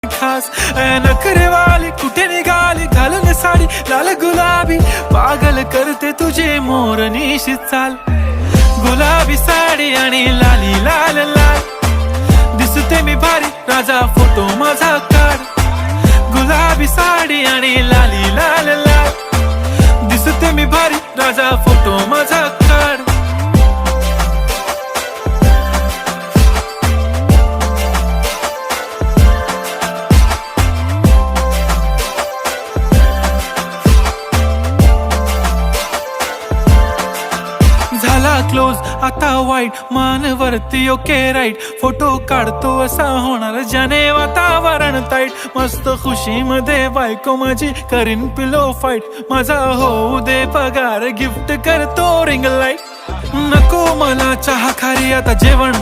खास नखरेवाली कुठे निघाली घालून साडी लाल गुलाबी पागल करते तुझे मोरनीशी चाल गुलाबी साडी आणि लाली लाल लाल दिसते मी भारी राजा फोटो माझा काढ गुलाबी साडी आणि लाली लाल लाल दिसते मी भारी राजा फोटो माझा काढ झाला क्लोज आता वाईट मानवरती ओके राईट फोटो काढतो असा होणार ज्याने वातावरण ताईट मस्त खुशी मध्ये बायको माझी करीन पिलो फाईट माझा होऊ दे पगार गिफ्ट करतो रिंग लाईट नको मला चहा खारी आता जेवण